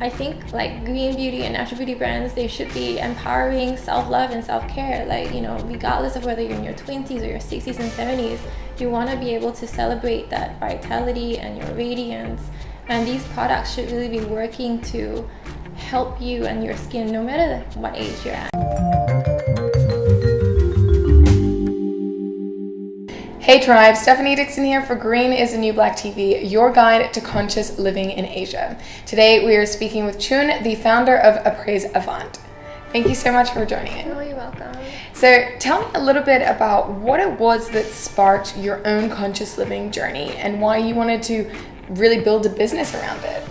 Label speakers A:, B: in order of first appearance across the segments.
A: I think like green beauty and natural beauty brands, they should be empowering self-love and self-care. Like, regardless of whether you're in your 20s or your 60s and 70s, you want to be able to celebrate that vitality and your radiance. And these products should really be working to help you and your skin no matter what age you're at.
B: Hey Tribe, Stephanie Dixon here for Green is the New Black TV, your guide to conscious living in Asia. Today we are speaking with Chuin, the founder of Apres Avant. Thank you so much for joining in.
A: Oh, you're welcome.
B: So tell me a little bit about what it was that sparked your own conscious living journey and why you wanted to really build a business around it.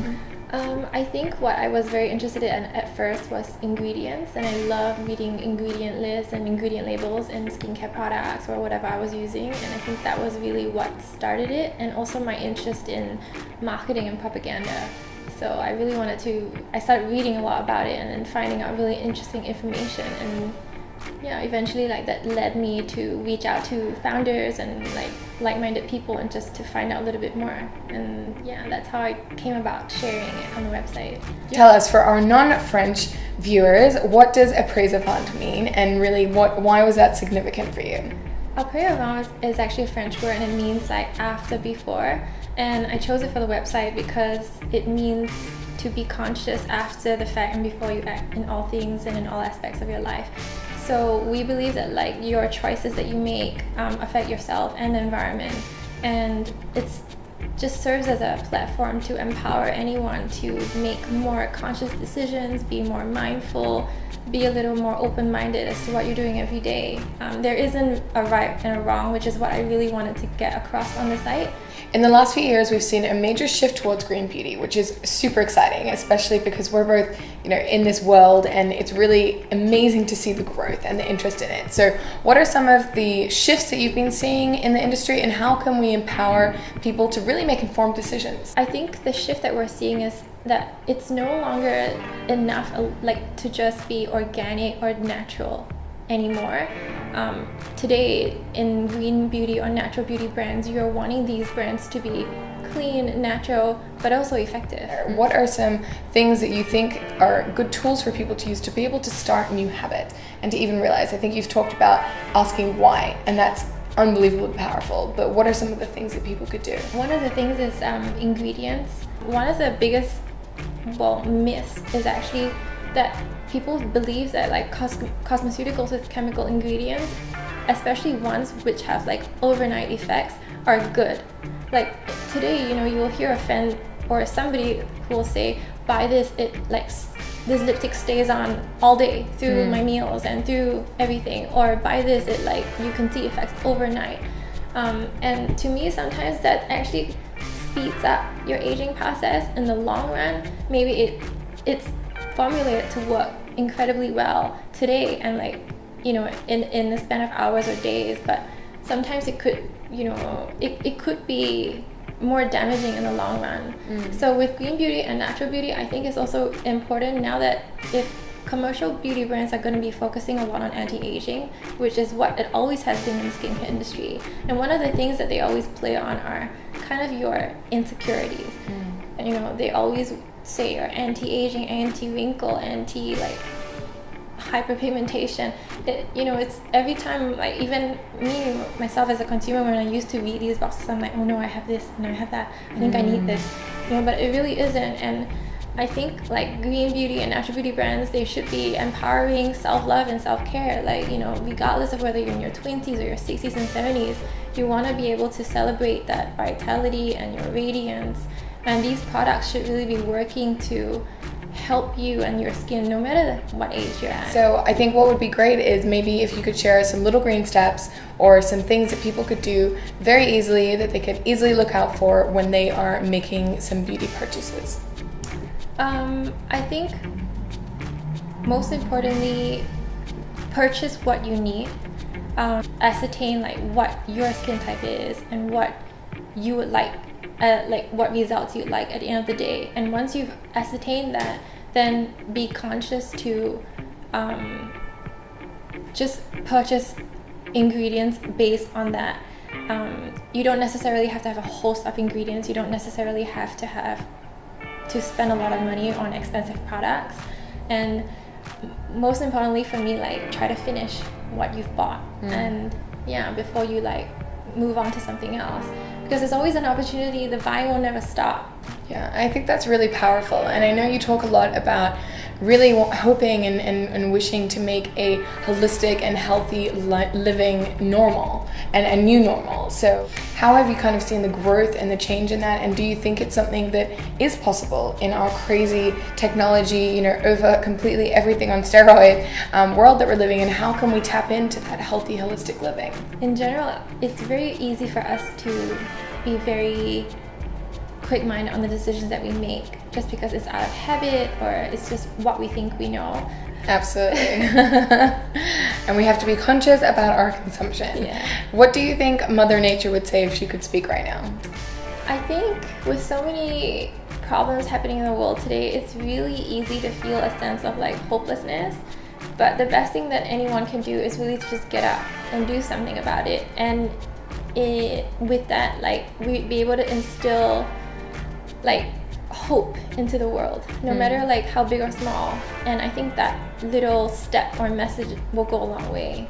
A: I think what I was very interested in at first was ingredients, and I love reading ingredient lists and ingredient labels in skincare products or whatever I was using, and I think that was really what started it, and also my interest in marketing and propaganda. So I started reading a lot about it and then finding out really interesting information, and eventually that led me to reach out to founders and like-minded people and just to find out a little bit more. And that's how I came about sharing it on the website.
B: Tell us, for our non-French viewers, what does Apres Avant mean, and really why was that significant for you?
A: Apres Avant is actually a French word, and it means after, before. And I chose it for the website because it means to be conscious after the fact and before you act in all things and in all aspects of your life. So we believe that your choices that you make affect yourself and the environment, and it's just serves as a platform to empower anyone to make more conscious decisions, be more mindful, be a little more open-minded as to what you're doing every day. There isn't a right and a wrong, which is what I really wanted to get across on the site.
B: In the last few years, we've seen a major shift towards green beauty, which is super exciting, especially because we're both, in this world, and it's really amazing to see the growth and the interest in it. So what are some of the shifts that you've been seeing in the industry, and how can we empower people to really make informed decisions?
A: I think the shift that we're seeing is that it's no longer enough to just be organic or natural anymore. Today in green beauty or natural beauty brands, you're wanting these brands to be clean, natural, but also effective.
B: What are some things that you think are good tools for people to use to be able to start new habits and to even realize? I think you've talked about asking why, and that's unbelievably powerful, but what are some of the things that people could do?
A: One of the things is ingredients. One of the biggest myths is actually that people believe that cosmeceuticals with chemical ingredients, especially ones which have overnight effects, are good. Today, you will hear a friend or somebody who will say, buy this, this lipstick stays on all day through my meals and through everything, or buy this, you can see effects overnight. And to me, sometimes that actually speeds up your aging process in the long run. Maybe it's formulated to work incredibly well today and in the span of hours or days, but sometimes it could it could be more damaging in the long run. So with green beauty and natural beauty, I think it's also important now that if commercial beauty brands are going to be focusing a lot on anti-aging, which is what it always has been in the skincare industry, and one of the things that they always play on are kind of your insecurities. And they always say you're anti-aging, anti-wrinkle, hyperpigmentation. It's every time, even me myself as a consumer, when I used to read these boxes, I'm like, oh no, I have this and I have that, I think I need this, but it really isn't. And I think green beauty and natural beauty brands, they should be empowering self-love and self-care. Regardless of whether you're in your 20s or your 60s and 70s, you want to be able to celebrate that vitality and your radiance. And these products should really be working to help you and your skin no matter what age you're at.
B: So I think what would be great is maybe if you could share some little green steps or some things that people could do very easily that they could easily look out for when they are making some beauty purchases.
A: I think most importantly, purchase what you need. Ascertain what your skin type is and what you would like what results you'd like at the end of the day. And once you've ascertained that, then be conscious to just purchase ingredients based on that. You don't necessarily have to have a host of ingredients. You don't necessarily have to have to spend a lot of money on expensive products, and most importantly for me, like try to finish what you've bought, and before you like move on to something else, because there's always an opportunity. The buying will never stop.
B: Yeah, I think that's really powerful. And I know you talk a lot about really hoping and wishing to make a holistic and healthy living normal and a new normal. So how have you kind of seen the growth and the change in that? And do you think it's something that is possible in our crazy technology, over completely everything on steroid world that we're living in? How can we tap into that healthy, holistic living?
A: In general, it's very easy for us to be very quick-minded on the decisions that we make just because it's out of habit or it's just what we think we know.
B: Absolutely. And we have to be conscious about our consumption.
A: Yeah.
B: What do you think Mother Nature would say if she could speak right now?
A: I think with so many problems happening in the world today, it's really easy to feel a sense of like hopelessness. But the best thing that anyone can do is really to just get up and do something about it. And with that, like, we'd be able to instill like hope into the world, no matter like how big or small. And I think that little step or message will go a long way.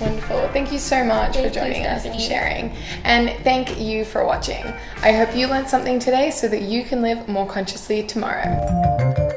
B: Wonderful. Thank you so much for joining us and sharing. And thank you for watching. I hope you learned something today so that you can live more consciously tomorrow.